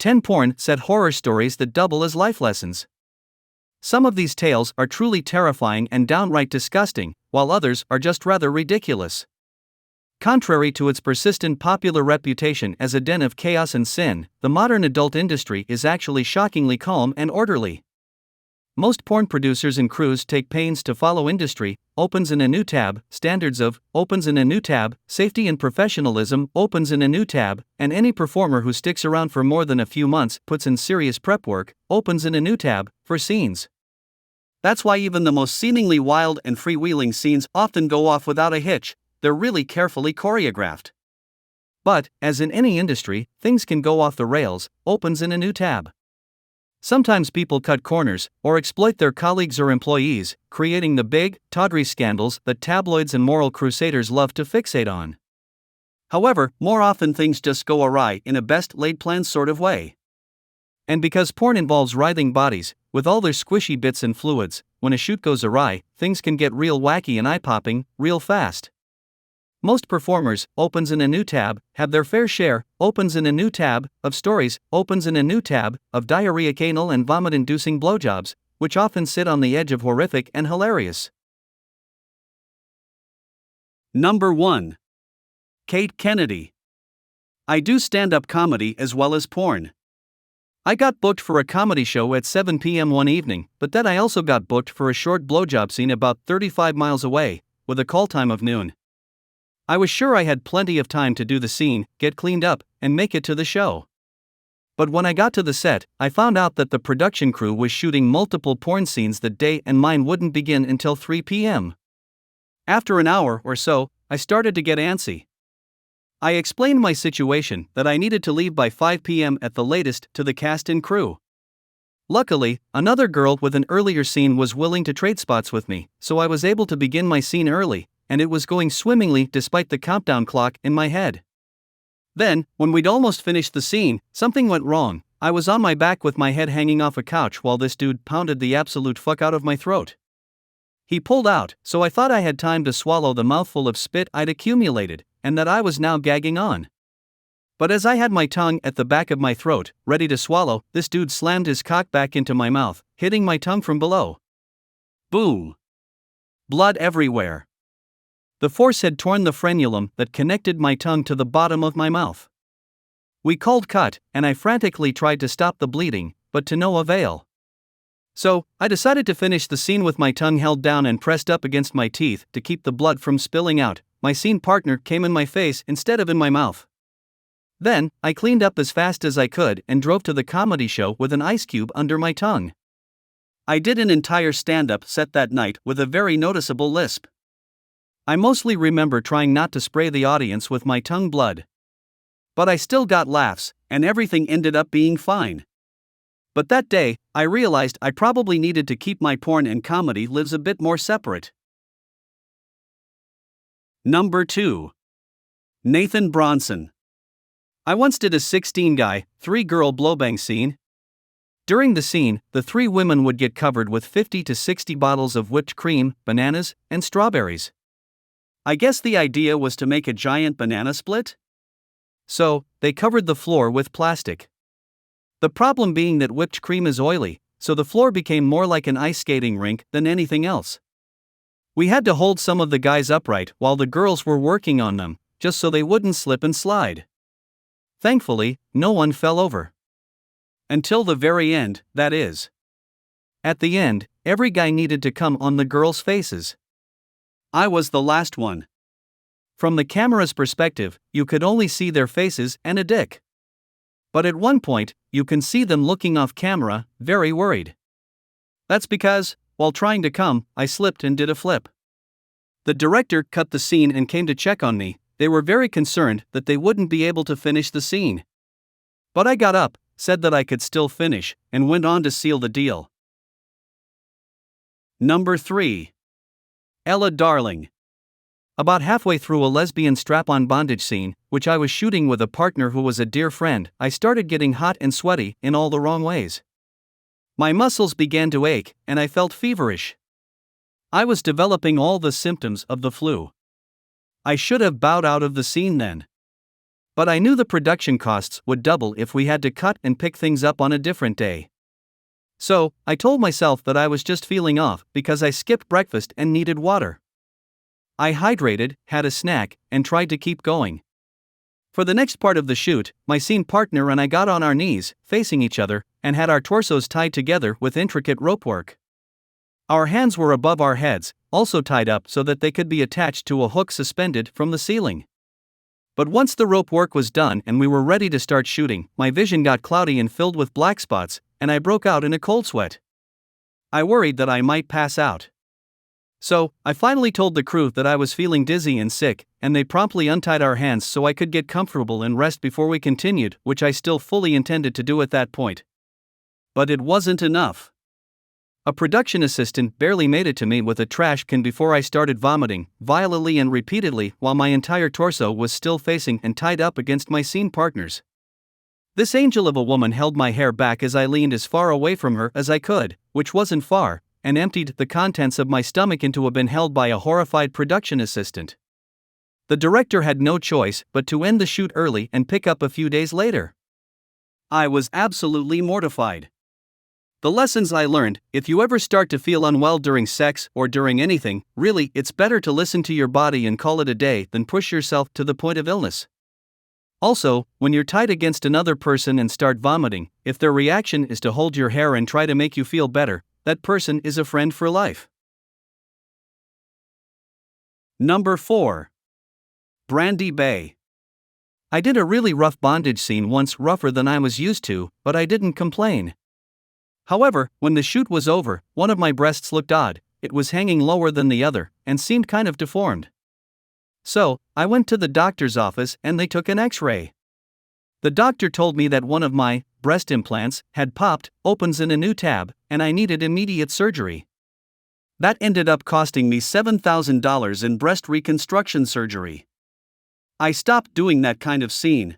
10 porn set horror stories that double as life lessons. Some of these tales are truly terrifying and downright disgusting, while others are just rather ridiculous. Contrary to its persistent popular reputation as a den of chaos and sin, the modern adult industry is actually shockingly calm and orderly. Most porn producers and crews take pains to follow industry, opens in a new tab, standards of, opens in a new tab, safety and professionalism, opens in a new tab, and any performer who sticks around for more than a few months, puts in serious prep work, opens in a new tab, for scenes. That's why even the most seemingly wild and freewheeling scenes often go off without a hitch. They're really carefully choreographed. But, as in any industry, things can go off the rails, opens in a new tab. Sometimes people cut corners, or exploit their colleagues or employees, creating the big, tawdry scandals that tabloids and moral crusaders love to fixate on. However, more often things just go awry in a best-laid-plans sort of way. And because porn involves writhing bodies, with all their squishy bits and fluids, when a shoot goes awry, things can get real wacky and eye-popping, real fast. Most performers, opens in a new tab, have their fair share, opens in a new tab, of stories, opens in a new tab, of diarrheic anal and vomit-inducing blowjobs, which often sit on the edge of horrific and hilarious. Number 1. Kate Kennedy. I do stand-up comedy as well as porn. I got booked for a comedy show at 7 p.m. one evening, but then I also got booked for a short blowjob scene about 35 miles away, with a call time of noon. I was sure I had plenty of time to do the scene, get cleaned up, and make it to the show. But when I got to the set, I found out that the production crew was shooting multiple porn scenes that day and mine wouldn't begin until 3 p.m. After an hour or so, I started to get antsy. I explained my situation, that I needed to leave by 5 p.m. at the latest, to the cast and crew. Luckily, another girl with an earlier scene was willing to trade spots with me, so I was able to begin my scene early, and it was going swimmingly despite the countdown clock in my head. Then, when we'd almost finished the scene, something went wrong. I was on my back with my head hanging off a couch while this dude pounded the absolute fuck out of my throat. He pulled out, so I thought I had time to swallow the mouthful of spit I'd accumulated, and that I was now gagging on. But as I had my tongue at the back of my throat, ready to swallow, this dude slammed his cock back into my mouth, hitting my tongue from below. Boom! Blood everywhere. The force had torn the frenulum that connected my tongue to the bottom of my mouth. We called cut, and I frantically tried to stop the bleeding, but to no avail. So, I decided to finish the scene with my tongue held down and pressed up against my teeth to keep the blood from spilling out. My scene partner came in my face instead of in my mouth. Then, I cleaned up as fast as I could and drove to the comedy show with an ice cube under my tongue. I did an entire stand-up set that night with a very noticeable lisp. I mostly remember trying not to spray the audience with my tongue blood. But I still got laughs, and everything ended up being fine. But that day, I realized I probably needed to keep my porn and comedy lives a bit more separate. Number 2. Nathan Bronson. I once did a 16-guy, 3-girl blowbang scene. During the scene, the 3 women would get covered with 50 to 60 bottles of whipped cream, bananas, and strawberries. I guess the idea was to make a giant banana split? So, they covered the floor with plastic. The problem being that whipped cream is oily, so the floor became more like an ice skating rink than anything else. We had to hold some of the guys upright while the girls were working on them, just so they wouldn't slip and slide. Thankfully, no one fell over. Until the very end, that is. At the end, every guy needed to come on the girls' faces. I was the last one. From the camera's perspective, you could only see their faces and a dick. But at one point, you can see them looking off camera, very worried. That's because, while trying to come, I slipped and did a flip. The director cut the scene and came to check on me. They were very concerned that they wouldn't be able to finish the scene. But I got up, said that I could still finish, and went on to seal the deal. Number 3. Ella Darling. About halfway through a lesbian strap-on bondage scene, which I was shooting with a partner who was a dear friend, I started getting hot and sweaty in all the wrong ways. My muscles began to ache, and I felt feverish. I was developing all the symptoms of the flu. I should have bowed out of the scene then. But I knew the production costs would double if we had to cut and pick things up on a different day. So, I told myself that I was just feeling off because I skipped breakfast and needed water. I hydrated, had a snack, and tried to keep going. For the next part of the shoot, my scene partner and I got on our knees, facing each other, and had our torsos tied together with intricate rope work. Our hands were above our heads, also tied up so that they could be attached to a hook suspended from the ceiling. But once the rope work was done and we were ready to start shooting, my vision got cloudy and filled with black spots, and I broke out in a cold sweat. I worried that I might pass out. So, I finally told the crew that I was feeling dizzy and sick, and they promptly untied our hands so I could get comfortable and rest before we continued, which I still fully intended to do at that point. But it wasn't enough. A production assistant barely made it to me with a trash can before I started vomiting, violently and repeatedly, while my entire torso was still facing and tied up against my scene partner's. This angel of a woman held my hair back as I leaned as far away from her as I could, which wasn't far, and emptied the contents of my stomach into a bin held by a horrified production assistant. The director had no choice but to end the shoot early and pick up a few days later. I was absolutely mortified. The lessons I learned: if you ever start to feel unwell during sex or during anything, really, it's better to listen to your body and call it a day than push yourself to the point of illness. Also, when you're tied against another person and start vomiting, if their reaction is to hold your hair and try to make you feel better, that person is a friend for life. Number 4. Brandy Bay. I did a really rough bondage scene once, rougher than I was used to, but I didn't complain. However, when the shoot was over, one of my breasts looked odd. It was hanging lower than the other, and seemed kind of deformed. So, I went to the doctor's office and they took an X-ray. The doctor told me that one of my breast implants had popped, opens in a new tab, and I needed immediate surgery. That ended up costing me $7,000 in breast reconstruction surgery. I stopped doing that kind of scene.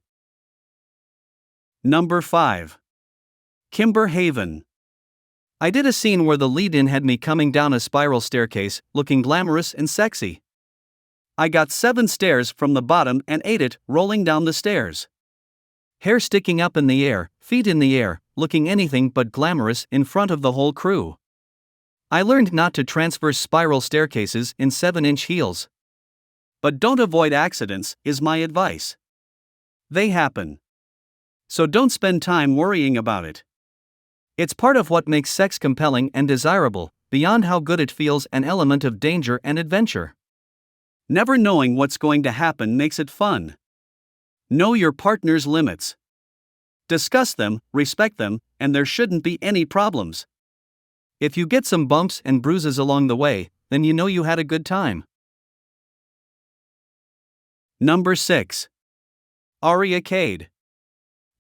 Number 5. Kimber Haven. I did a scene where the lead-in had me coming down a spiral staircase, looking glamorous and sexy. I got 7 stairs from the bottom and 8 it, rolling down the stairs. Hair sticking up in the air, feet in the air, looking anything but glamorous in front of the whole crew. I learned not to transverse spiral staircases in 7-inch heels. But don't avoid accidents, is my advice. They happen. So don't spend time worrying about it. It's part of what makes sex compelling and desirable, beyond how good it feels, an element of danger and adventure. Never knowing what's going to happen makes it fun. Know your partner's limits. Discuss them, respect them, and there shouldn't be any problems. If you get some bumps and bruises along the way, then you know you had a good time. Number 6. Aria Cade.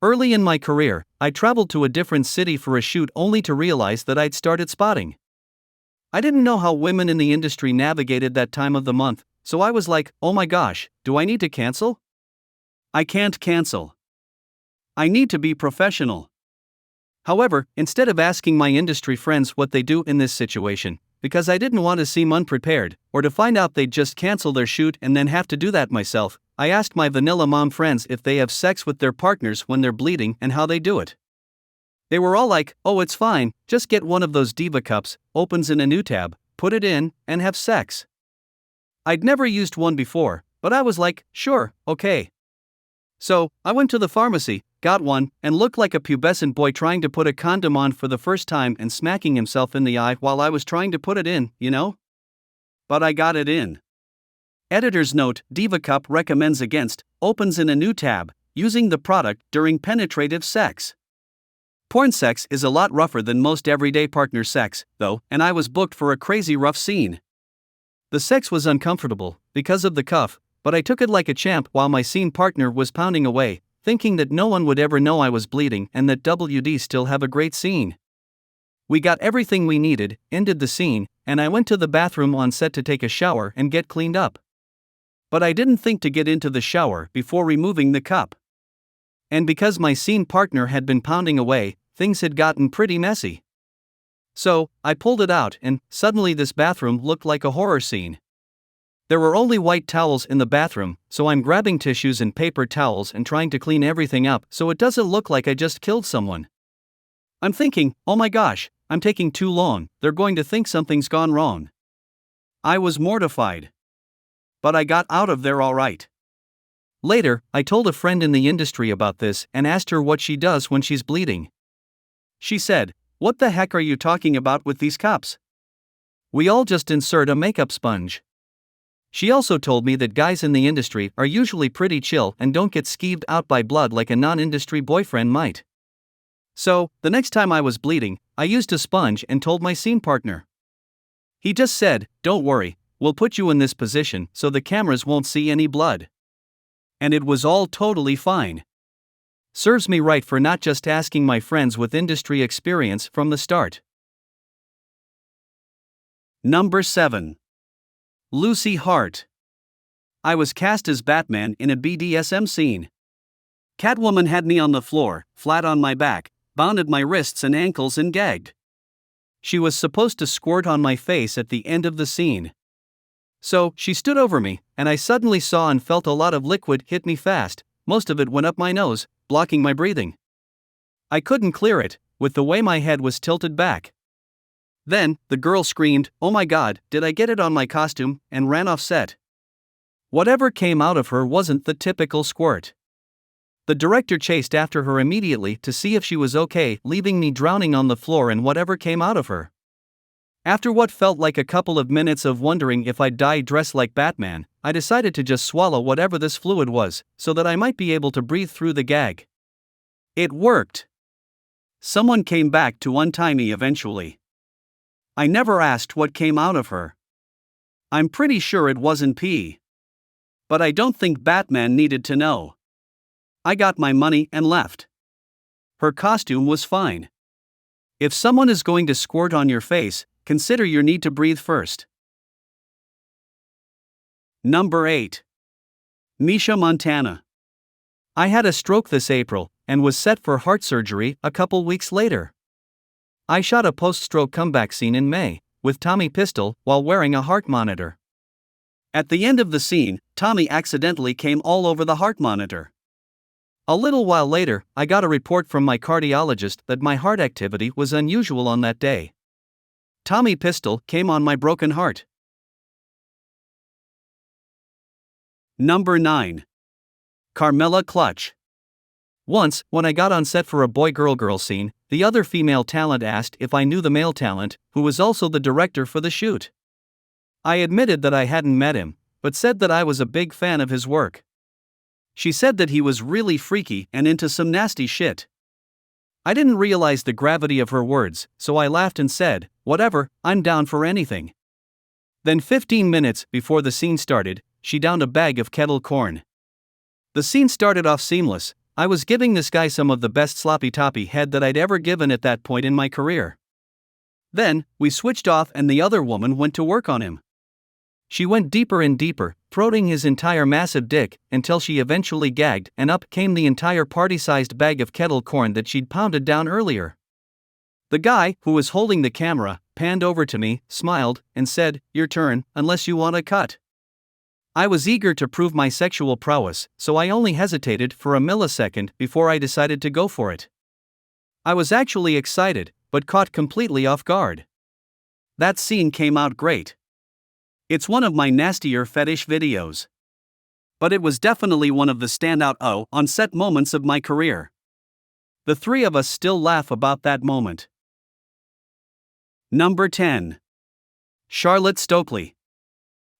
Early in my career, I traveled to a different city for a shoot only to realize that I'd started spotting. I didn't know how women in the industry navigated that time of the month, so I was like, oh my gosh, do I need to cancel? I can't cancel. I need to be professional. However, instead of asking my industry friends what they do in this situation, because I didn't want to seem unprepared, or to find out they'd just cancel their shoot and then have to do that myself, I asked my vanilla mom friends if they have sex with their partners when they're bleeding and how they do it. They were all like, oh, it's fine, just get one of those diva cups, opens in a new tab, put it in, and have sex. I'd never used one before, but I was like, sure, okay. So, I went to the pharmacy, got one, and looked like a pubescent boy trying to put a condom on for the first time and smacking himself in the eye while I was trying to put it in, you know? But I got it in. Editor's note: Diva Cup recommends against, opens in a new tab, using the product during penetrative sex. Porn sex is a lot rougher than most everyday partner sex, though, and I was booked for a crazy rough scene. The sex was uncomfortable, because of the cuff, but I took it like a champ while my scene partner was pounding away, thinking that no one would ever know I was bleeding and that WD still have a great scene. We got everything we needed, ended the scene, and I went to the bathroom on set to take a shower and get cleaned up. But I didn't think to get into the shower before removing the cup. And because my scene partner had been pounding away, things had gotten pretty messy. So, I pulled it out and, suddenly this bathroom looked like a horror scene. There were only white towels in the bathroom, so I'm grabbing tissues and paper towels and trying to clean everything up so it doesn't look like I just killed someone. I'm thinking, oh my gosh, I'm taking too long, they're going to think something's gone wrong. I was mortified. But I got out of there all right. Later, I told a friend in the industry about this and asked her what she does when she's bleeding. She said, "What the heck are you talking about with these cups? We all just insert a makeup sponge." She also told me that guys in the industry are usually pretty chill and don't get skeeved out by blood like a non-industry boyfriend might. So, the next time I was bleeding, I used a sponge and told my scene partner. He just said, "Don't worry, we'll put you in this position so the cameras won't see any blood." And it was all totally fine. Serves me right for not just asking my friends with industry experience from the start. Number 7. Lucy Hart. I was cast as Batman in a BDSM scene. Catwoman had me on the floor, flat on my back, bound my wrists and ankles and gagged. She was supposed to squirt on my face at the end of the scene. So, she stood over me, and I suddenly saw and felt a lot of liquid hit me fast. Most of it went up my nose, blocking my breathing. I couldn't clear it, with the way my head was tilted back. Then, the girl screamed, "Oh my god, did I get it on my costume," and ran off set. Whatever came out of her wasn't the typical squirt. The director chased after her immediately to see if she was okay, leaving me drowning on the floor in whatever came out of her. After what felt like a couple of minutes of wondering if I'd die dressed like Batman, I decided to just swallow whatever this fluid was, so that I might be able to breathe through the gag. It worked. Someone came back to untie me eventually. I never asked what came out of her. I'm pretty sure it wasn't pee. But I don't think Batman needed to know. I got my money and left. Her costume was fine. If someone is going to squirt on your face, consider your need to breathe first. Number 8. Misha Montana. I had a stroke this April, and was set for heart surgery a couple weeks later. I shot a post-stroke comeback scene in May, with Tommy Pistol, while wearing a heart monitor. At the end of the scene, Tommy accidentally came all over the heart monitor. A little while later, I got a report from my cardiologist that my heart activity was unusual on that day. Tommy Pistol came on my broken heart. Number 9. Carmela Clutch. Once, when I got on set for a boy-girl-girl scene, the other female talent asked if I knew the male talent, who was also the director for the shoot. I admitted that I hadn't met him, but said that I was a big fan of his work. She said that he was really freaky and into some nasty shit. I didn't realize the gravity of her words, so I laughed and said, "Whatever, I'm down for anything." Then 15 minutes before the scene started, she downed a bag of kettle corn. The scene started off seamless. I was giving this guy some of the best sloppy toppy head that I'd ever given at that point in my career. Then, we switched off and the other woman went to work on him. She went deeper and deeper, throating his entire massive dick, until she eventually gagged, and up came the entire party-sized bag of kettle corn that she'd pounded down earlier. The guy, who was holding the camera, panned over to me, smiled, and said, "Your turn, unless you want a cut." I was eager to prove my sexual prowess, so I only hesitated for a millisecond before I decided to go for it. I was actually excited, but caught completely off guard. That scene came out great. It's one of my nastier fetish videos. But it was definitely one of the standout on-set moments of my career. The three of us still laugh about that moment. Number 10. Charlotte Stokely.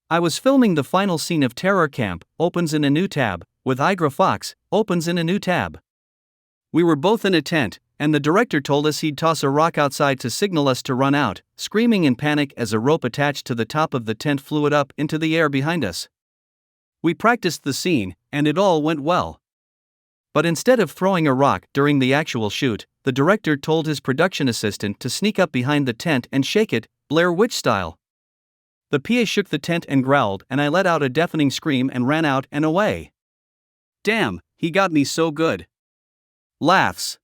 I was filming the final scene of Terror Camp, opens in a new tab, with Igra Fox, opens in a new tab. We were both in a tent, and the director told us he'd toss a rock outside to signal us to run out, screaming in panic as a rope attached to the top of the tent flew it up into the air behind us. We practiced the scene, and it all went well. But instead of throwing a rock during the actual shoot, the director told his production assistant to sneak up behind the tent and shake it, Blair Witch style. The PA shook the tent and growled, and I let out a deafening scream and ran out and away. Damn, he got me so good. Laughs.